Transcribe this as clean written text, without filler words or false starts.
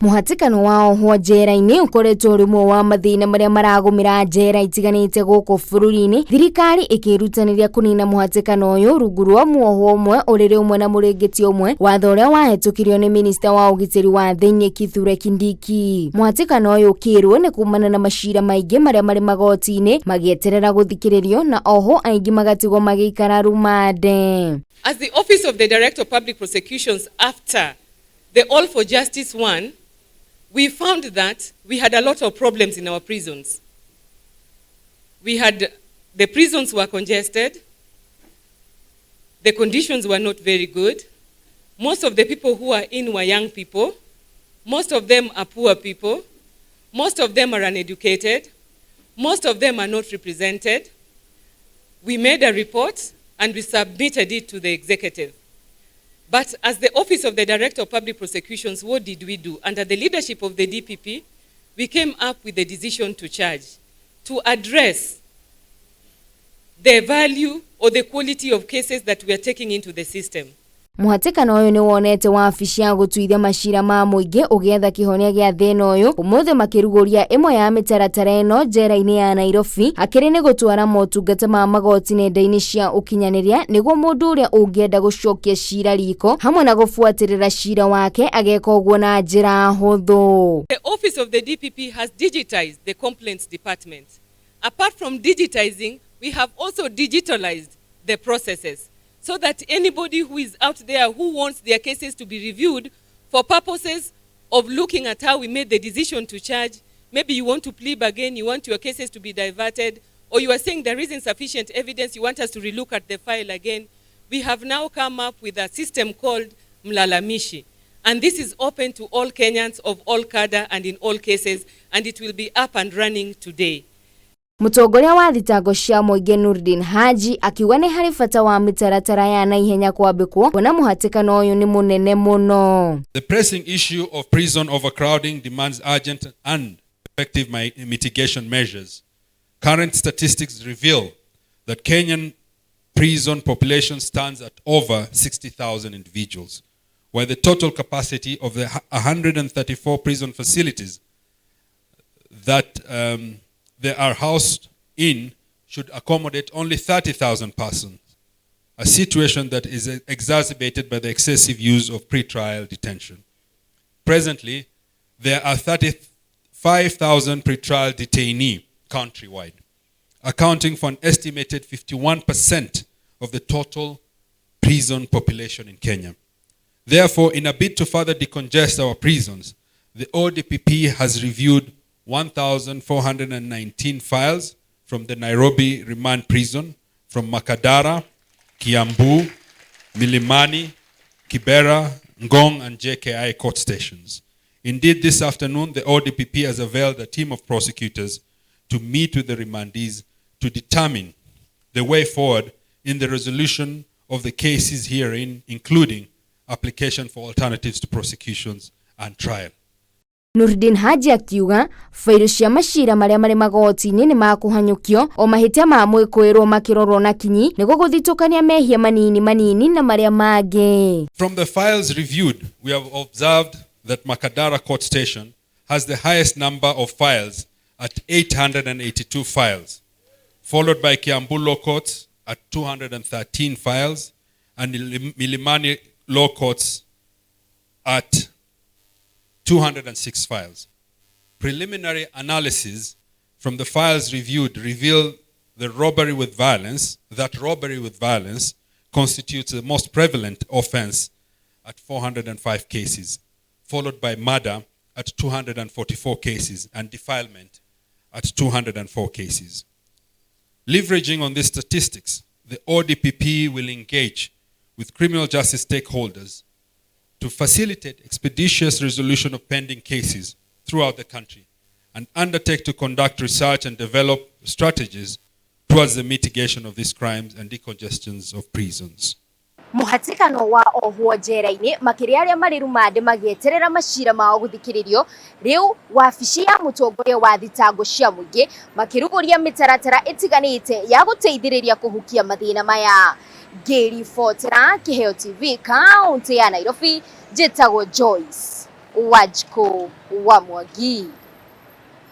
Mũhatĩkano wa ohwo njera-inĩ ũkoretwo rĩmwe wa mathĩna marĩa maragũmĩra njera itiganĩte gũkũ bũrũri-inĩ. Thirikari ĩkĩrutanĩria kũnina mũhatĩkano ũyũ rungu rwa muohwo ũmwe ũrĩ ũmwe na mũrĩngĩti ũmwe, watho ũrĩa wahetũkirio nĩ minista wa ũgitĩri wa thĩinĩ Kithure Kindiki. Mũhatĩkano ũyũ ũkĩrwo nĩ kumana na macira maingĩ marĩa marĩ magoti-inĩ magĩeterera gũthikĩrĩrio na ohwo aingĩ magatigwo magĩikara rumande. As the Office of the Director of Public Prosecutions, after the All for Justice one, we found that we had a lot of problems in our prisons. The prisons were congested, the conditions were not very good. Most of the people who are in were young people. Most of them are poor people. Most of them are uneducated. Most of them are not represented. We made a report and we submitted it to the executive. But as the Office of the Director of Public Prosecutions, what did we do? Under the leadership of the DPP, we came up with a decision to charge, to address the value or the quality of cases that we are taking into the system. Mũhatĩkano ũyũ nĩ wonete wabici ya gũtuithia macira ma mũingĩ ũgĩetha kĩhonia gĩa thĩna ũyũ, ũmũthĩ makĩrugũria ĩmwe ya mĩtaratara ĩno njera-inĩ ya Nairobi, akĩrĩ nĩ gũtwara motungata ma magoti nenda-inĩ cia ũkinyanĩria nĩguo mũndũ ũrĩa ũngĩenda gũcokia cira riko hamwe na gũbuatĩrĩra cira wake ageka ũguo na njĩra hũthũ. The Office of the DPP has digitized the complaints department. Apart from digitizing, we have also digitalized the processes, so that anybody who is out there who wants their cases to be reviewed for purposes of looking at how we made the decision to charge, maybe you want to plead again, you want your cases to be diverted, or you are saying there isn't sufficient evidence, you want us to relook at the file again, we have now come up with a system called Mlalamishi. And this is open to all Kenyans of all cadre and in all cases, and it will be up and running today. Mũtongoria wa thitango cia mũingĩ Nurdin Haji akiuga nĩ harĩ bata wa mĩtaratara ya naihenya kwambĩkwo kuona mũhatĩkano ũyũ nĩ mũnene mũno. The pressing issue of prison overcrowding demands urgent and effective mitigation measures. Current statistics reveal that Kenyan prison population stands at over 60,000 individuals, while the total capacity of the 134 prison facilities that they are housed in should accommodate only 30,000 persons, a situation that is exacerbated by the excessive use of pre-trial detention. Presently, there are 35,000 pre-trial detainees countrywide, accounting for an estimated 51% of the total prison population in Kenya. Therefore, in a bid to further decongest our prisons, the ODPP has reviewed 1,419 files from the Nairobi Remand Prison, from Makadara, Kiambu, Milimani, Kibera, Ngong, and JKI court stations. Indeed, this afternoon, the ODPP has availed a team of prosecutors to meet with the remandees to determine the way forward in the resolution of the cases herein, including application for alternatives to prosecutions and trial. Nurdin Haji akiuga failo cia macira marĩa marĩ magoti-inĩ nĩ makũhanyũkio o mahĩtia ma mwĩkũĩrwo makĩrorwo na kinyi nĩguo gũthitũkania mehia manini na marĩa mangĩ. From the files reviewed, we have observed that Makadara Court Station has the highest number of files at 882 files, followed by Kiambu Law Courts at 213 files and Milimani Law Courts at 206 files. Preliminary analysis from the files reviewed reveal that robbery with violence constitutes the most prevalent offense at 405 cases, followed by murder at 244 cases and defilement at 204 cases. Leveraging on these statistics, the ODPP will engage with criminal justice stakeholders to facilitate expeditious resolution of pending cases throughout the country and undertake to conduct research and develop strategies towards the mitigation of these crimes and decongestions of prisons. Mũhatĩkano wa ohwo njera-inĩ makĩria arĩa marĩ rumande magĩeterera macira mao gũthikĩrĩrio, rĩu wabici ya mũtongoria wa thitango cia mũingĩ makĩrugũria mĩtaratara ĩtiganĩte ya gũteithĩrĩria kũhukia mathĩna maya. Ngĩribotera Kĩheo TV kaunti ya Nairobi, njĩtagwo Joyce Wanjikũ wa Mwangi.